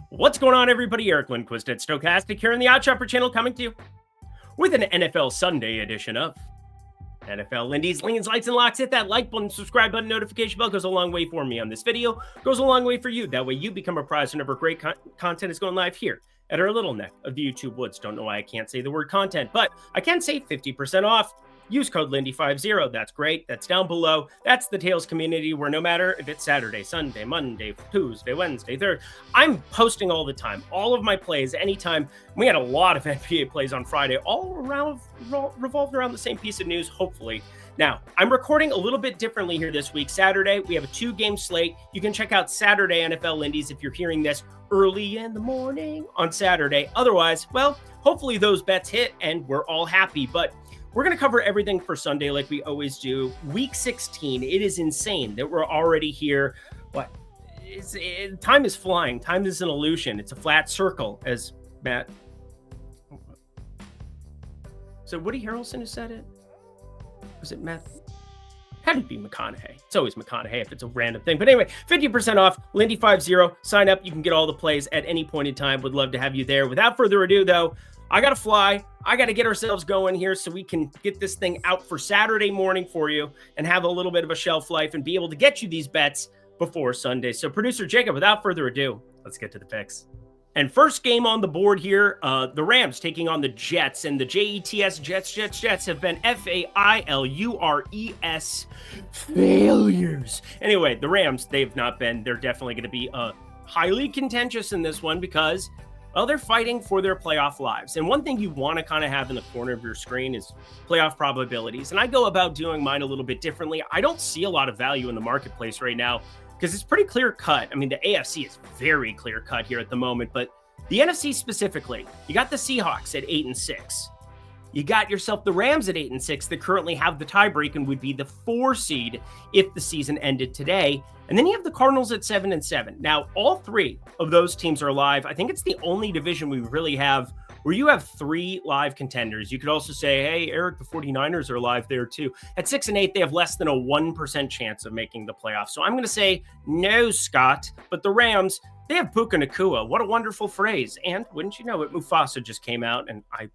What's going on, everybody? Eric Lindquist at Stochastic here on the OddsShopper channel, coming to you with an NFL Sunday edition of NFL Lindy's Leans, Lights, and Locks. Hit that like button, subscribe button, notification bell. Goes a long way for me on this video. Goes a long way for you. That way you become apprised whenever great content is going live here at our little neck of the YouTube woods. Don't know why I can't say the word content, but I can say 50% off. Use code Lindy50. That's great. That's down below. That's the Tails community where no matter if it's Saturday, Sunday, Monday, Tuesday, Wednesday, Thursday, I'm posting all the time. All of my plays, anytime. We had a lot of NBA plays on Friday, all around revolved around the same piece of news, hopefully. Now, I'm recording a little bit differently here this week. Saturday, we have a 2-game slate. You can check out Saturday NFL Lindy's if you're hearing this early in the morning on Saturday. Otherwise, well, hopefully those bets hit and we're all happy. But we're going to cover everything for Sunday like we always do. Week 16, it is insane that we're already here. Time is flying. Time is an illusion. It's a flat circle, as Matt. So Woody Harrelson who said it? Was it Matt? Had to be McConaughey. It's always McConaughey if it's a random thing. But anyway, 50% off, Lindy50. Sign up. You can get all the plays at any point in time. Would love to have you there. Without further ado, though, I got to fly. I got to get ourselves going here so we can get this thing out for Saturday morning for you and have a little bit of a shelf life and be able to get you these bets before Sunday. So producer Jacob, without further ado, let's get to the picks. And first game on the board here, the Rams taking on the Jets, and the Jets have been failures. Failures. Anyway, the Rams, they've not been. They're definitely going to be highly contentious in this one because, well, they're fighting for their playoff lives. And one thing you want to kind of have in the corner of your screen is playoff probabilities. And I go about doing mine a little bit differently. I don't see a lot of value in the marketplace right now because it's pretty clear cut. I mean, the AFC is very clear cut here at the moment, but the NFC specifically, you got the Seahawks at 8-6. You got yourself the Rams at 8-6 that currently have the tiebreak and would be the 4 seed if the season ended today. And then you have the Cardinals at 7-7. Now, all 3 of those teams are live. I think it's the only division we really have where you have 3 live contenders. You could also say, hey, Eric, the 49ers are live there too. At 6-8, they have less than a 1% chance of making the playoffs. So I'm going to say no, Scott. But the Rams, they have Puka Nacua. What a wonderful phrase. And wouldn't you know it, Mufasa just came out, and I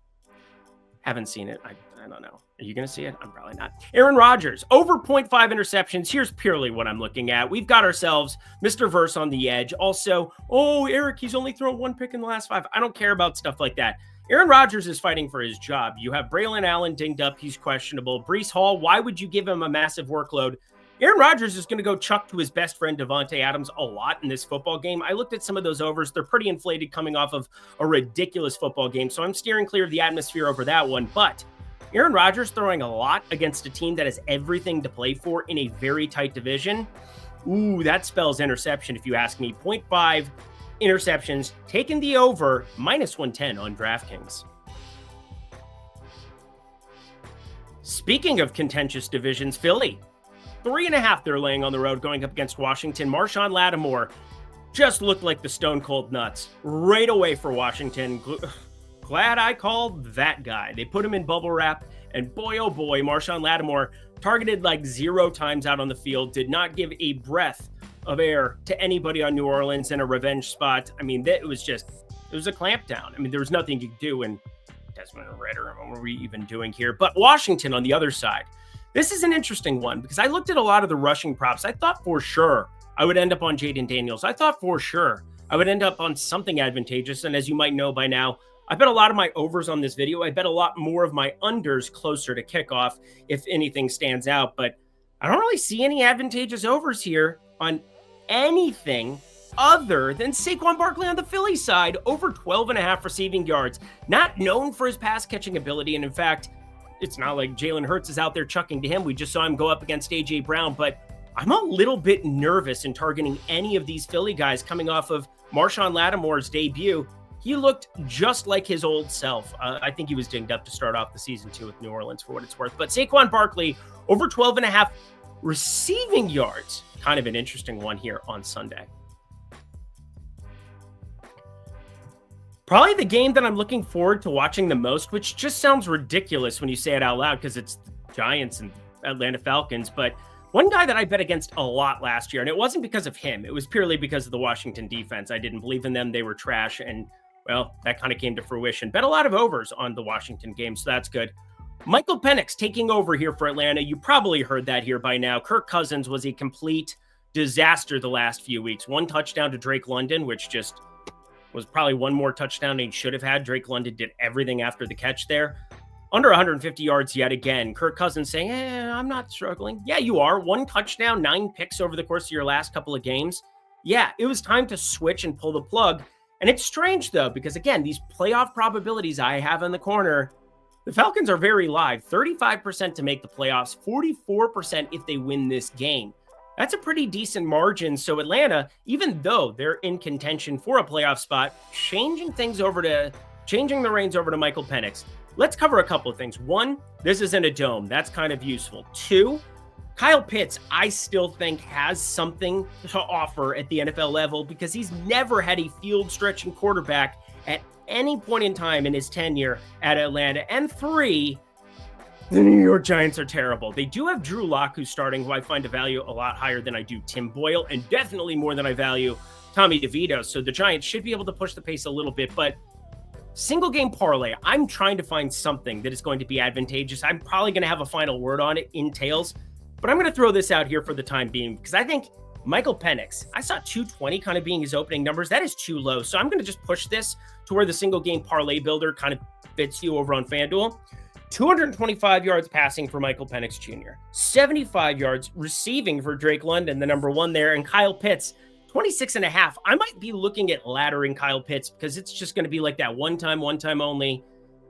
haven't seen it. I don't know. Are you going to see it? I'm probably not. Aaron Rodgers, over 0.5 interceptions. Here's purely what I'm looking at. We've got ourselves Mr. Verse on the edge. Also, oh, Eric, he's only thrown 1 pick in the last 5. I don't care about stuff like that. Aaron Rodgers is fighting for his job. You have Braylon Allen dinged up. He's questionable. Breece Hall, why would you give him a massive workload? Aaron Rodgers is going to go chuck to his best friend Davante Adams a lot in this football game. I looked at some of those overs. They're pretty inflated coming off of a ridiculous football game, so I'm steering clear of the atmosphere over that one. But Aaron Rodgers throwing a lot against a team that has everything to play for in a very tight division. Ooh, that spells interception if you ask me. 0.5 interceptions, taking the over, -110 on DraftKings. Speaking of contentious divisions, Philly, 3.5 they're laying on the road going up against Washington. Marshawn Lattimore just looked like the stone cold nuts right away for Washington. Glad I called that guy. They put him in bubble wrap, and boy, oh boy, Marshawn Lattimore targeted like 0 times out on the field, did not give a breath of air to anybody on New Orleans in a revenge spot. I mean, it was a clampdown. I mean, there was nothing you could do, and Desmond Ritter, what were we even doing here? But Washington on the other side, this is an interesting one because I looked at a lot of the rushing props. I thought for sure I would end up on Jaden Daniels. I thought for sure I would end up on something advantageous, and as you might know by now, I bet a lot of my overs on this video. I bet a lot more of my unders closer to kickoff if anything stands out. But I don't really see any advantageous overs here on anything other than Saquon Barkley on the Philly side. Over 12.5 receiving yards. Not known for his pass catching ability. And in fact, it's not like Jalen Hurts is out there chucking to him. We just saw him go up against A.J. Brown. But I'm a little bit nervous in targeting any of these Philly guys coming off of Marshawn Lattimore's debut. He looked just like his old self. I think he was dinged up to start off the season too with New Orleans for what it's worth. But Saquon Barkley, over 12.5 receiving yards. Kind of an interesting one here on Sunday. Probably the game that I'm looking forward to watching the most, which just sounds ridiculous when you say it out loud because it's the Giants and Atlanta Falcons. But One guy that I bet against a lot last year, and it wasn't because of him. It was purely because of the Washington defense. I didn't believe in them. They were trash. And, well, that kind of came to fruition. Bet a lot of overs on the Washington game, so that's good. Michael Penix taking over here for Atlanta. You probably heard that here by now. Kirk Cousins was a complete disaster the last few weeks. 1 touchdown to Drake London, which just was probably one more touchdown than he should have had. Drake London did everything after the catch there. Under 150 yards yet again. Kirk Cousins saying, I'm not struggling. Yeah, you are. 1 touchdown, 9 picks over the course of your last couple of games. Yeah, it was time to switch and pull the plug. And it's strange, though, because, again, these playoff probabilities I have in the corner, the Falcons are very live. 35% to make the playoffs, 44% if they win this game. That's a pretty decent margin. So Atlanta, even though they're in contention for a playoff spot, changing the reins over to Michael Penix. Let's cover a couple of things. 1, this isn't a dome. That's kind of useful. 2, Kyle Pitts, I still think has something to offer at the NFL level because he's never had a field stretching quarterback at any point in time in his tenure at Atlanta. And 3, the New York Giants are terrible. They do have Drew Lock, who's starting, who I find to value a lot higher than I do Tim Boyle, and definitely more than I value Tommy DeVito. So the Giants should be able to push the pace a little bit, but single game parlay, I'm trying to find something that is going to be advantageous. I'm probably going to have a final word on it in tails, but I'm going to throw this out here for the time being because I think Michael Penix, I saw 220 kind of being his opening numbers. That is too low. So I'm going to just push this to where the single game parlay builder kind of fits you over on FanDuel. 225 yards passing for Michael Penix Jr., 75 yards receiving for Drake London, the number 1 there, and Kyle Pitts, 26.5. I might be looking at laddering Kyle Pitts because it's just going to be like that one time only.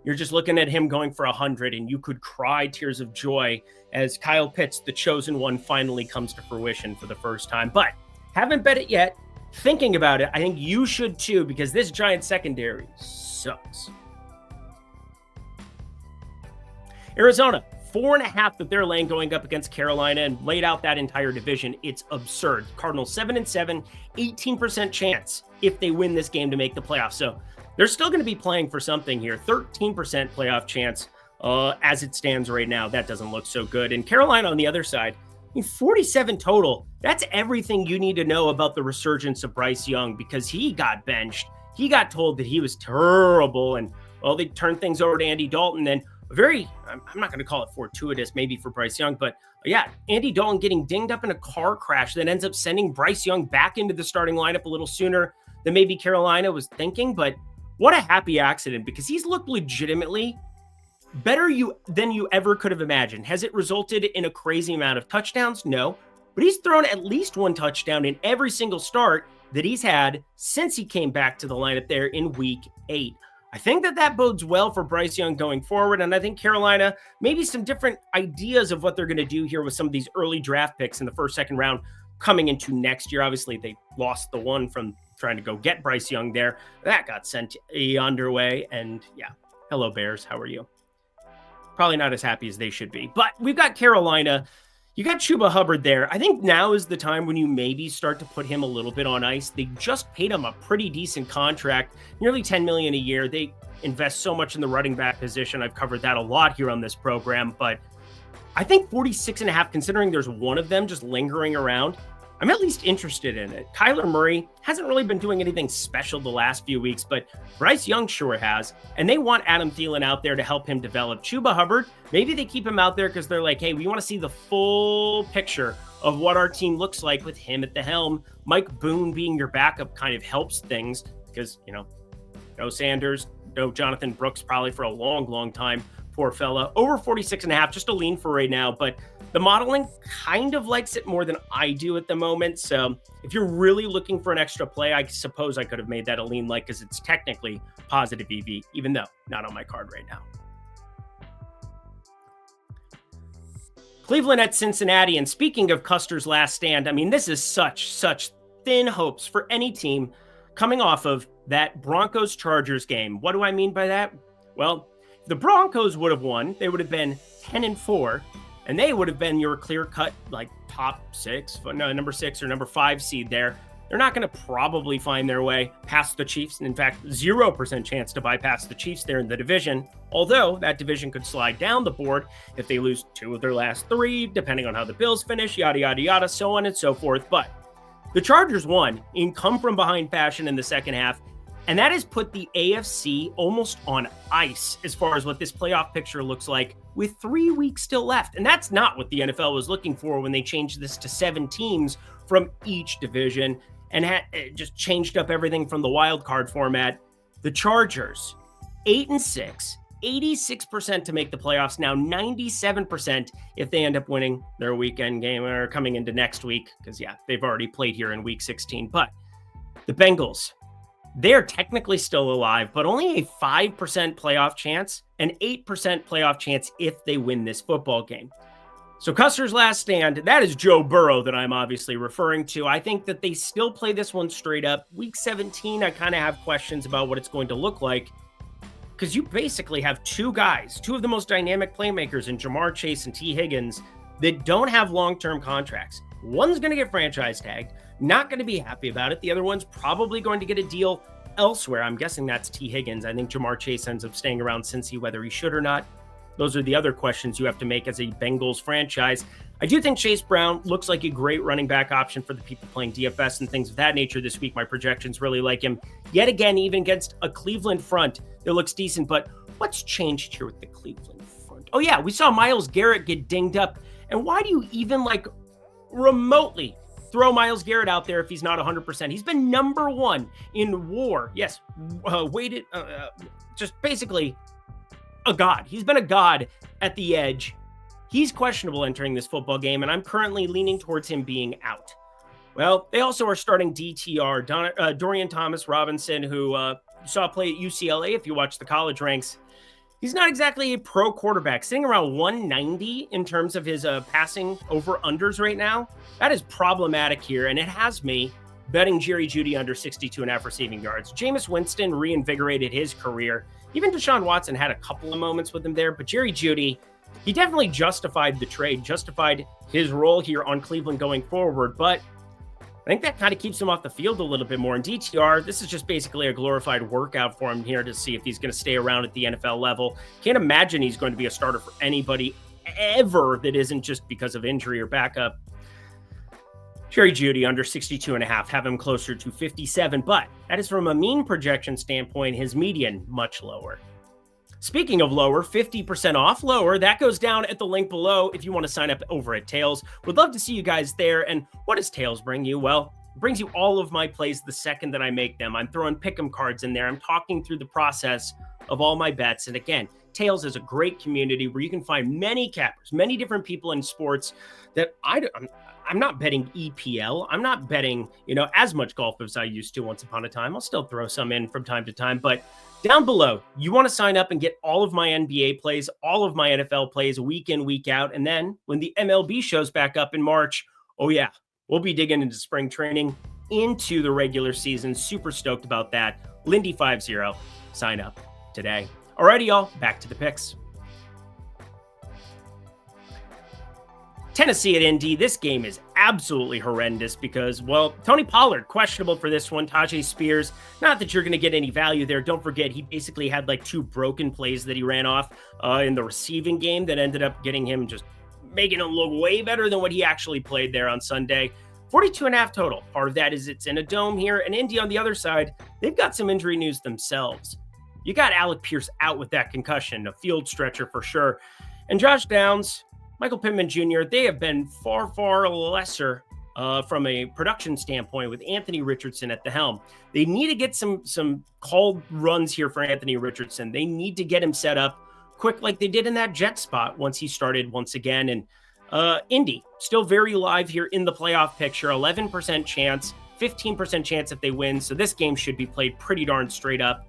You're just looking at him going for 100 and you could cry tears of joy as Kyle Pitts, the chosen one, finally comes to fruition for the first time. But haven't bet it yet. Thinking about it, I think you should too because this Giants secondary sucks. Arizona, 4.5 that they're laying going up against Carolina and laid out that entire division. It's absurd. Cardinals 7-7, 18% chance if they win this game to make the playoffs. So they're still going to be playing for something here. 13% playoff chance as it stands right now. That doesn't look so good. And Carolina on the other side, 47 total. That's everything you need to know about the resurgence of Bryce Young because he got benched. He got told that he was terrible and, well, they turned things over to Andy Dalton. And I'm not going to call it fortuitous, maybe for Bryce Young, but yeah, Andy Dalton getting dinged up in a car crash that ends up sending Bryce Young back into the starting lineup a little sooner than maybe Carolina was thinking. But what a happy accident because he's looked legitimately better than you ever could have imagined. Has it resulted in a crazy amount of touchdowns? No, but he's thrown at least 1 touchdown in every single start that he's had since he came back to the lineup there in week 8. I think that bodes well for Bryce Young going forward, and I think Carolina, maybe some different ideas of what they're going to do here with some of these early draft picks in the first, second round coming into next year. Obviously, they lost the one from trying to go get Bryce Young there. That got sent underway, and yeah, hello Bears, how are you? Probably not as happy as they should be, but we've got Carolina. You got Chuba Hubbard there. I think now is the time when you maybe start to put him a little bit on ice. They just paid him a pretty decent contract, nearly $10 million a year. They invest so much in the running back position. I've covered that a lot here on this program, but I think 46.5, considering there's one of them just lingering around, I'm at least interested in it. Kyler Murray hasn't really been doing anything special the last few weeks, but Bryce Young sure has. And they want Adam Thielen out there to help him develop. Chuba Hubbard, maybe they keep him out there because they're like, hey, we want to see the full picture of what our team looks like with him at the helm. Mike Boone being your backup kind of helps things because, no Sanders, no Jonathan Brooks probably for a long, long time. Poor fella. Over 46.5, just a lean for right now, but the modeling kind of likes it more than I do at the moment. So if you're really looking for an extra play, I suppose I could have made that a lean like because it's technically positive EV, even though not on my card right now. Cleveland at Cincinnati. And speaking of Custer's last stand, I mean, this is such thin hopes for any team coming off of that Broncos-Chargers game. What do I mean by that? Well, if the Broncos would have won, they would have been 10-4. And they would have been your clear-cut, like, top 6, no, number 6 or number 5 seed there. They're not going to probably find their way past the Chiefs. In fact, 0% chance to bypass the Chiefs there in the division, although that division could slide down the board if they lose 2 of their last 3, depending on how the Bills finish, yada, yada, yada, so on and so forth. But the Chargers won in come-from-behind fashion in the second half, and that has put the AFC almost on ice as far as what this playoff picture looks like with 3 weeks still left. And that's not what the NFL was looking for when they changed this to 7 teams from each division and just changed up everything from the wild card format. The Chargers, 8-6, 86% to make the playoffs, now 97% if they end up winning their weekend game or coming into next week, because, yeah, they've already played here in week 16. But the Bengals, they're technically still alive, but only a 5% playoff chance, an 8% playoff chance if they win this football game. So Custer's last stand, that is Joe Burrow that I'm obviously referring to. I think that they still play this one straight up. Week 17, I kind of have questions about what it's going to look like, because you basically have 2 guys, 2 of the most dynamic playmakers in Jamar Chase and T. Higgins that don't have long-term contracts. One's going to get franchise tagged, not going to be happy about it. The other one's probably going to get a deal elsewhere. I'm guessing that's T. Higgins. I think Jamar Chase ends up staying around Cincy, whether he should or not. Those are the other questions you have to make as a Bengals franchise. I do think Chase Brown looks like a great running back option for the people playing DFS and things of that nature this week. My projections really like him. Yet again, even against a Cleveland front that looks decent. But what's changed here with the Cleveland front? Oh, yeah, we saw Myles Garrett get dinged up. And why do you even remotely throw Myles Garrett out there if he's not 100%? He's been number 1 in WAR. Yes, just basically a god. He's been a god at the edge. He's questionable entering this football game, and I'm currently leaning towards him being out. Well, they also are starting DTR, Dorian Thomas-Robinson, who you saw play at UCLA if you watch the college ranks. He's not exactly a pro quarterback, sitting around 190 in terms of his passing over-unders right now. That is problematic here, and it has me betting Jerry Jeudy under 62.5 receiving yards. Jameis Winston reinvigorated his career. Even Deshaun Watson had a couple of moments with him there, but Jerry Jeudy, he definitely justified the trade, justified his role here on Cleveland going forward, but I think that kind of keeps him off the field a little bit more. In DTR, this is just basically a glorified workout for him here to see if he's going to stay around at the NFL level. Can't imagine he's going to be a starter for anybody ever that isn't just because of injury or backup. Jerry Jeudy under 62.5, have him closer to 57, but that is from a mean projection standpoint, his median much lower. Speaking of lower, 50% off lower, that goes down at the link below if you want to sign up over at Tails. Would love to see you guys there. And what does Tails bring you? Well, it brings you all of my plays the second that I make them. I'm throwing pick'em cards in there. I'm talking through the process of all my bets. And again, Tails is a great community where you can find many cappers, many different people in sports that I'm not betting EPL. I'm not betting, as much golf as I used to once upon a time. I'll still throw some in from time to time, but down below, you want to sign up and get all of my NBA plays, all of my NFL plays week in, week out. And then when the MLB shows back up in March, oh yeah, we'll be digging into spring training, into the regular season. Super stoked about that. Lindy 50, sign up today. Alrighty, y'all, back to the picks. Tennessee at Indy, this game is absolutely horrendous because, well, Tony Pollard, questionable for this one. Tajay Spears, not that you're going to get any value there. Don't forget, he basically had 2 broken plays that he ran off in the receiving game that ended up getting him just making him look way better than what he actually played there on Sunday. 42.5 total. Part of that is it's in a dome here. And Indy on the other side, they've got some injury news themselves. You got Alec Pierce out with that concussion, a field stretcher for sure. And Josh Downs, Michael Pittman Jr., they have been far, far lesser from a production standpoint with Anthony Richardson at the helm. They need to get some called runs here for Anthony Richardson. They need to get him set up quick like they did in that jet spot once he started once again. And Indy, still very live here in the playoff picture, 11% chance, 15% chance if they win. So this game should be played pretty darn straight up.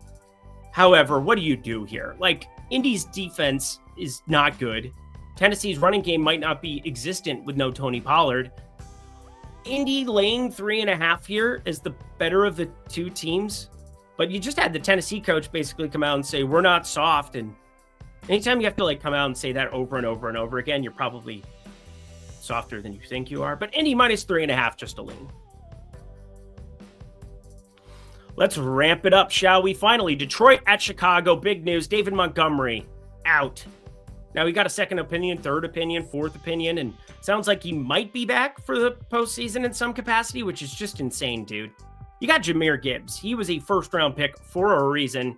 However, what do you do here? Indy's defense is not good. Tennessee's running game might not be existent with no Tony Pollard. Indy laying 3.5 here is the better of the 2 teams. But you just had the Tennessee coach basically come out and say, we're not soft. And anytime you have to come out and say that over and over and over again, you're probably softer than you think you are. But Indy minus 3.5, just a lean. Let's ramp it up, shall we? Finally, Detroit at Chicago. Big news. David Montgomery out. Now, we got a second opinion, third opinion, fourth opinion, and sounds like he might be back for the postseason in some capacity, which is just insane, dude. You got Jahmyr Gibbs. He was a first-round pick for a reason.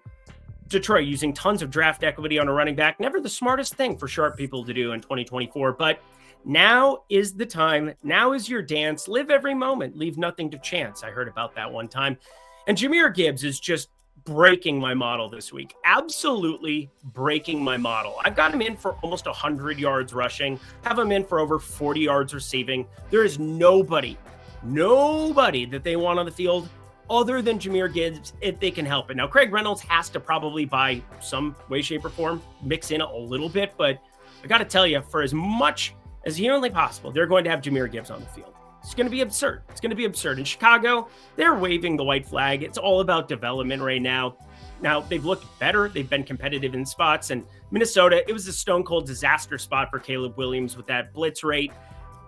Detroit using tons of draft equity on a running back. Never the smartest thing for sharp people to do in 2024, but now is the time. Now is your dance. Live every moment. Leave nothing to chance. I heard about that one time. And Jahmyr Gibbs is just breaking my model this week. Absolutely breaking my model. I've got him in for almost 100 yards rushing, have him in for over 40 yards receiving. There is nobody that they want on the field other than Jahmyr Gibbs if they can help it. Now, Craig Reynolds has to probably, by some way, shape, or form, mix in a little bit, but I got to tell you, for as much as humanly possible, they're going to have Jahmyr Gibbs on the field. It's going to be absurd. It's going to be absurd. In Chicago, they're waving the white flag. It's all about development right now. Now, they've looked better. They've been competitive in spots. And Minnesota, it was a stone cold disaster spot for Caleb Williams with that blitz rate.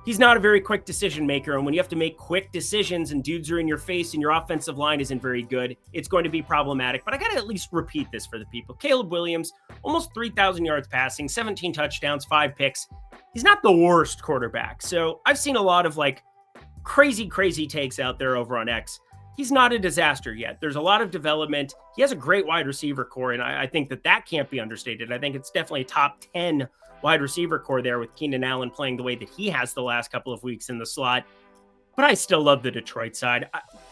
He's not a very quick decision maker. And when you have to make quick decisions and dudes are in your face and your offensive line isn't very good, it's going to be problematic. But I got to at least repeat this for the people. Caleb Williams, almost 3,000 yards passing, 17 touchdowns, 5 picks. He's not the worst quarterback. So I've seen a lot of crazy takes out there over on X. He's not a disaster yet. There's a lot of development. He has a great wide receiver core, and I think that can't be understated. I think it's definitely a top 10 wide receiver core there with Keenan Allen playing the way that he has the last couple of weeks in the slot. But I still love the Detroit side.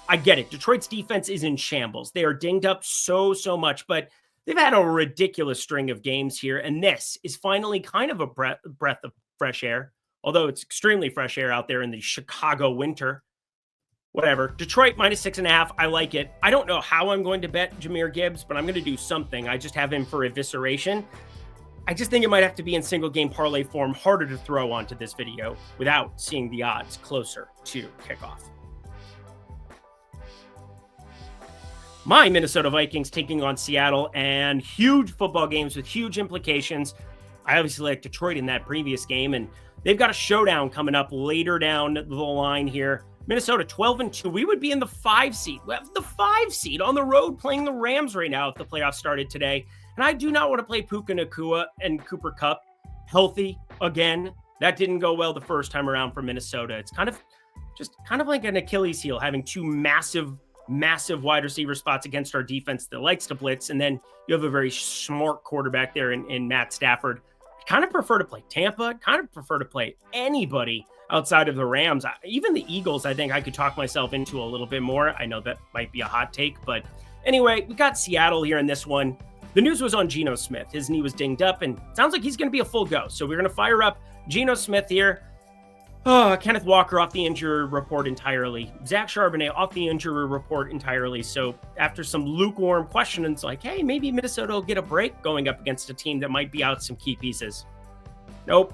I get it. Detroit's defense is in shambles. They are dinged up so much, but they've had a ridiculous string of games here, and this is finally kind of a breath of fresh air. Although it's extremely fresh air out there in the Chicago winter. Whatever. Detroit -6.5. I like it. I don't know how I'm going to bet Jahmyr Gibbs, but I'm going to do something. I just have him for evisceration. I just think it might have to be in single game parlay form, harder to throw onto this video without seeing the odds closer to kickoff. My Minnesota Vikings taking on Seattle, and huge football games with huge implications. I obviously like Detroit in that previous game, and they've got a showdown coming up later down the line here. Minnesota 12-2. We would be in the 5 seed. We have the 5 seed on the road playing the Rams right now if the playoffs started today. And I do not want to play Puka Nacua and Cooper Kupp healthy again. That didn't go well the first time around for Minnesota. It's kind of like an Achilles heel, having two massive wide receiver spots against our defense that likes to blitz. And then you have a very smart quarterback there in Matt Stafford. Kind of prefer to play Tampa, kind of prefer to play anybody outside of the Rams. Even the Eagles, I think I could talk myself into a little bit more. I know that might be a hot take, but anyway, we got Seattle here in this one. The news was on Geno Smith. His knee was dinged up, and it sounds like he's going to be a full go. So we're going to fire up Geno Smith here. Kenneth Walker off the injury report entirely. Zach Charbonnet off the injury report entirely. So after some lukewarm questioning, it's like, hey, maybe Minnesota will get a break going up against a team that might be out some key pieces. Nope.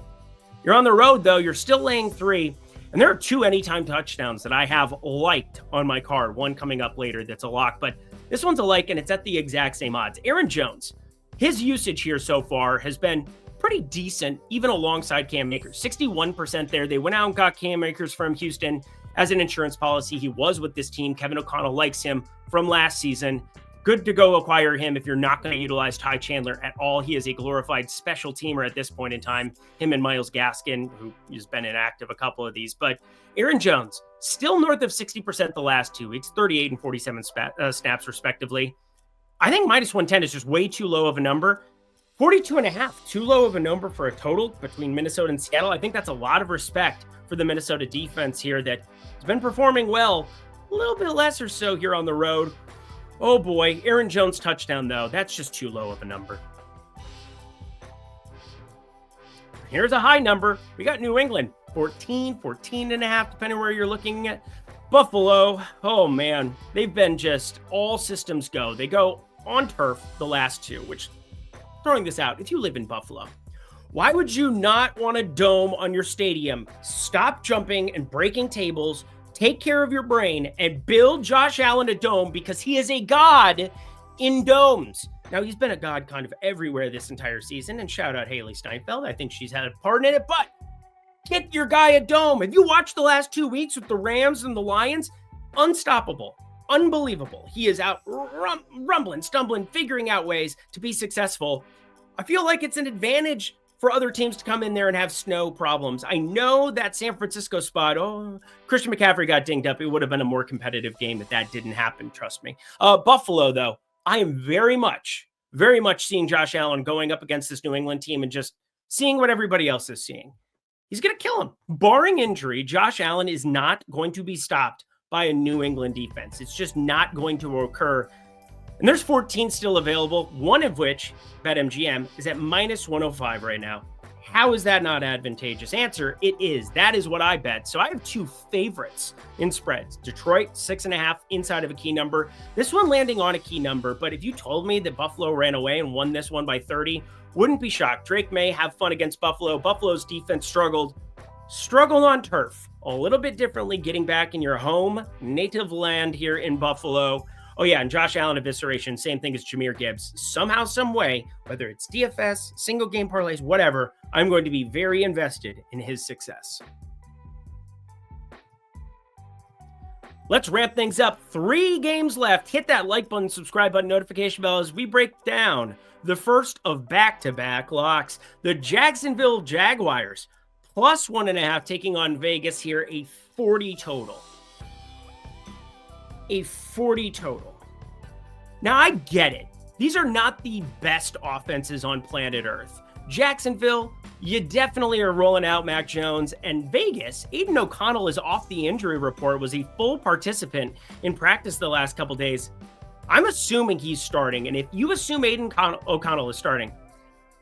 You're on the road, though. You're still laying 3. And there are 2 anytime touchdowns that I have liked on my card. One coming up later that's a lock. But this one's a like, and it's at the exact same odds. Aaron Jones, his usage here so far has been pretty decent, even alongside Cam Akers. 61% there. They went out and got Cam Akers from Houston as an insurance policy. He was with this team. Kevin O'Connell likes him from last season. Good to go acquire him if you're not going to utilize Ty Chandler at all. He is a glorified special teamer at this point in time. Him and Myles Gaskin, who has been inactive a couple of these. But Aaron Jones, still north of 60% the last 2 weeks, 38 and 47 snaps respectively. I think -110 is just way too low of a number. 42.5, too low of a number for a total between Minnesota and Seattle. I think that's a lot of respect for the Minnesota defense here that has been performing well, a little bit less or so here on the road. Oh boy, Aaron Jones touchdown though, that's just too low of a number. Here's a high number. We got New England, 14.5, depending where you're looking at. Buffalo, oh man, they've been just all systems go. They go on turf the last 2, which, throwing this out, if you live in Buffalo, why would you not want a dome on your stadium? Stop jumping and breaking tables. Take care of your brain and build Josh Allen a dome because he is a god in domes. Now, he's been a god kind of everywhere this entire season, and shout out Haley Steinfeld. I think she's had a part in it, but get your guy a dome. Have you watched the last 2 weeks with the Rams and the Lions? Unstoppable. unbelievable. He is out rumbling, stumbling, figuring out ways to be successful. I feel like it's an advantage for other teams to come in there and have snow problems. I know that San Francisco spot, Christian McCaffrey got dinged up. It would have been a more competitive game if that didn't happen, trust me. Buffalo, though, I am very much seeing Josh Allen going up against this New England team and just seeing what everybody else is seeing. He's going to kill him. Barring injury, Josh Allen is not going to be stopped by a New England defense. It's just not going to occur. And there's 14 still available, one of which, BetMGM, is at minus 105 right now. How is that not advantageous? Answer, it is. That is what I bet. So I have two favorites in spreads. Detroit, 6.5 inside of a key number. This one landing on a key number, but if you told me that Buffalo ran away and won this one by 30, wouldn't be shocked. Drake May have fun against Buffalo. Buffalo's defense struggled on turf. A little bit differently, getting back in your home, native land here in Buffalo. Oh yeah, and Josh Allen evisceration, same thing as Jahmyr Gibbs. Somehow, some way, whether it's DFS, single game parlays, whatever, I'm going to be very invested in his success. Let's ramp things up. 3 games left. Hit that like button, subscribe button, notification bell as we break down the first of back-to-back locks. The Jacksonville Jaguars, plus 1.5, taking on Vegas here, a 40 total. A 40 total. Now, I get it. These are not the best offenses on planet Earth. Jacksonville, you definitely are rolling out Mac Jones. And Vegas, Aiden O'Connell is off the injury report, was a full participant in practice the last couple days. I'm assuming he's starting. And if you assume Aiden O'Connell is starting,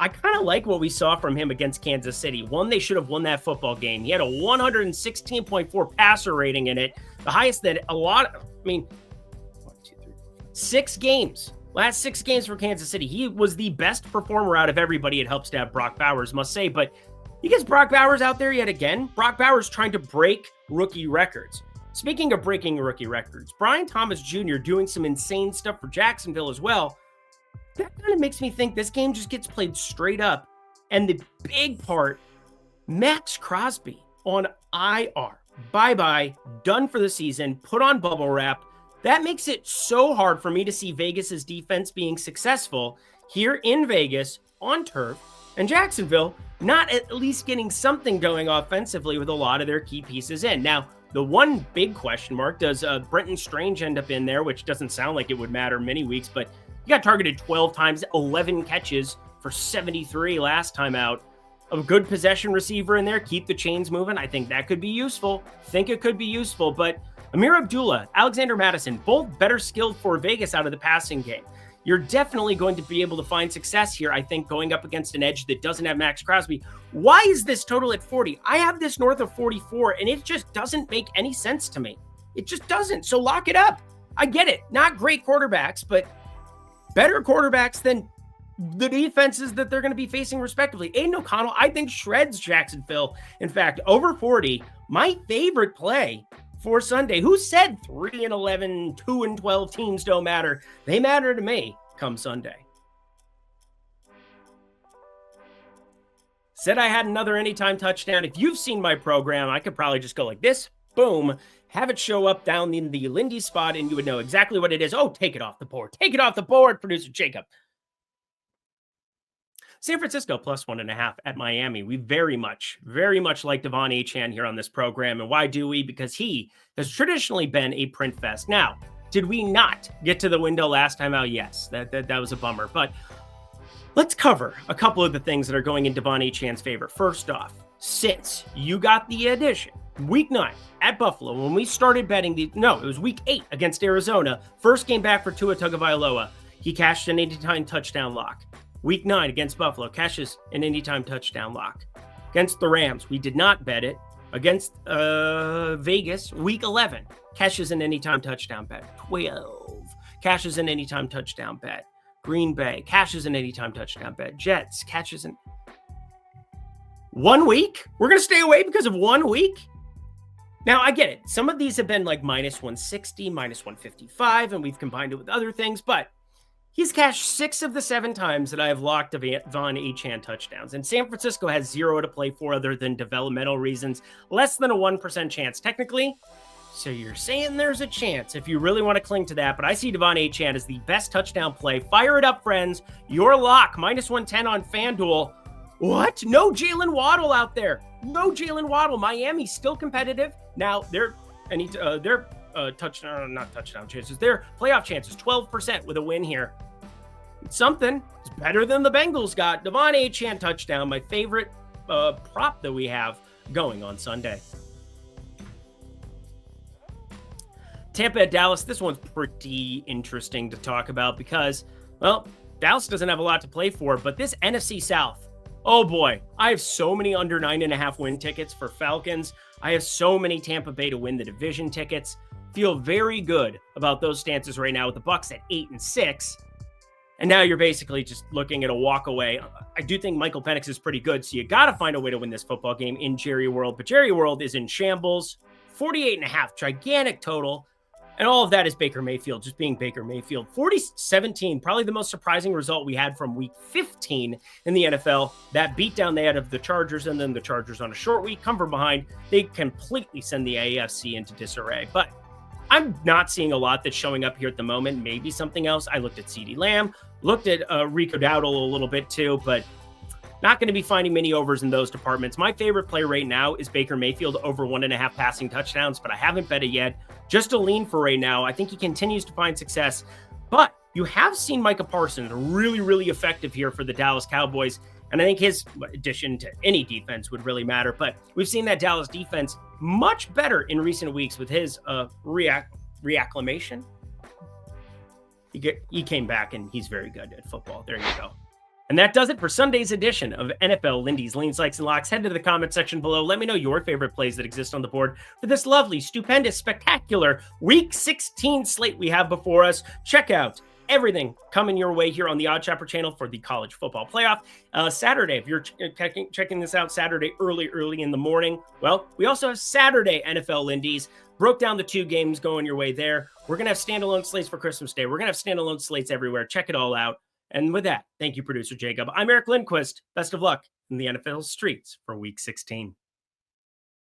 I kind of like what we saw from him against Kansas City. One, they should have won that football game. He had a 116.4 passer rating in it, the highest that last 6 games for Kansas City. He was the best performer out of everybody. It helps to have Brock Bowers, must say, but he gets Brock Bowers out there yet again. Brock Bowers trying to break rookie records. Speaking of breaking rookie records, Brian Thomas Jr. doing some insane stuff for Jacksonville as well. That kind of makes me think this game just gets played straight up. And the big part, Max Crosby on IR. Bye-bye, done for the season, put on bubble wrap. That makes it so hard for me to see Vegas's defense being successful here in Vegas on turf, and Jacksonville not at least getting something going offensively with a lot of their key pieces in. Now, the one big question mark, does Brenton Strange end up in there, which doesn't sound like it would matter many weeks, but he got targeted 12 times, 11 catches for 73 last time out. A good possession receiver in there, keep the chains moving. I think that could be useful. But Amir Abdullah, Alexander Madison, both better skilled for Vegas out of the passing game. You're definitely going to be able to find success here, I think, going up against an edge that doesn't have Max Crosby. Why is this total at 40? I have this north of 44, and it just doesn't make any sense to me. It just doesn't. So lock it up. I get it. Not great quarterbacks, but better quarterbacks than the defenses that they're going to be facing respectively. Aiden O'Connell, I think, shreds Jacksonville. In fact, over 40, my favorite play for Sunday. Who said 3-11, 2-12 teams don't matter? They matter to me come Sunday. Said I had another anytime touchdown. If you've seen my program, I could probably just go like this, boom, have it show up down in the Lindy spot, and you would know exactly what it is. Oh, take it off the board. Take it off the board, producer Jacob. San Francisco plus 1.5 at Miami. We very much like Devon Achane here on this program. And why do we? Because he has traditionally been a print fest. Now, did we not get to the window last time out? Yes, that was a bummer. But let's cover a couple of the things that are going in Devon Achane's favor. First off, since you got the addition, week 9 at Buffalo, when we started betting it was week 8 against Arizona, first game back for Tua Tagovailoa, he cashed an anytime touchdown lock. Week 9 against Buffalo, cashes an anytime touchdown lock. Against the Rams, we did not bet it. Against Vegas, week 11, cashes an anytime touchdown bet. 12, cashes an anytime touchdown bet. Green Bay, cashes an anytime touchdown bet. Jets, catches an... 1 week? We're going to stay away because of 1 week? Now, I get it. Some of these have been like minus 160, minus 155, and we've combined it with other things, but he's cashed 6 of the 7 times that I have locked Devon Achane touchdowns. And San Francisco has 0 to play for other than developmental reasons. Less than a 1% chance. Technically, So you're saying there's a chance if you really want to cling to that, but I see Devon Achane as the best touchdown play. Fire it up, friends. Your lock, -110 on FanDuel. What? No Jalen Waddle out there. No Jalen Waddle. Miami's still competitive. Now, their touchdown, not touchdown chances, their playoff chances, 12% with a win here. Something. It's better than the Bengals got. Devon Achane touchdown, my favorite prop that we have going on Sunday. Tampa at Dallas. This one's pretty interesting to talk about because, well, Dallas doesn't have a lot to play for, but this NFC South, oh boy, I have so many under 9.5 win tickets for Falcons. I have so many Tampa Bay to win the division tickets. Feel very good about those stances right now with the Bucs at 8-6. And now you're basically just looking at a walk away. I do think Michael Penix is pretty good, so you got to find a way to win this football game in Jerry World. But Jerry World is in shambles. 48.5, gigantic total. And all of that is Baker Mayfield, just being Baker Mayfield. 40-17, probably the most surprising result we had from week 15 in the NFL. That beatdown they had of the Chargers, and then the Chargers on a short week come from behind. They completely send the AFC into disarray. But I'm not seeing a lot that's showing up here at the moment. Maybe something else. I looked at CeeDee Lamb, looked at Rico Dowdle a little bit too, but not going to be finding many overs in those departments. My favorite play right now is Baker Mayfield over 1.5 passing touchdowns, but I haven't bet it yet. Just a lean for right now. I think he continues to find success, but you have seen Micah Parsons really, really effective here for the Dallas Cowboys. And I think his addition to any defense would really matter, but we've seen that Dallas defense much better in recent weeks with his reacclimation. He came back and he's very good at football. There you go. And that does it for Sunday's edition of NFL Lindy's Leans, Likes, and Locks. Head to the comment section below. Let me know your favorite plays that exist on the board for this lovely, stupendous, spectacular Week 16 slate we have before us. Check out everything coming your way here on the OddsShopper channel for the college football playoff. Saturday, if you're checking this out Saturday early in the morning, well, we also have Saturday NFL Lindy's. Broke down the 2 games going your way there. We're going to have standalone slates for Christmas Day. We're going to have standalone slates everywhere. Check it all out. And with that, thank you, producer Jacob. I'm Eric Lindquist. Best of luck in the NFL streets for Week 16.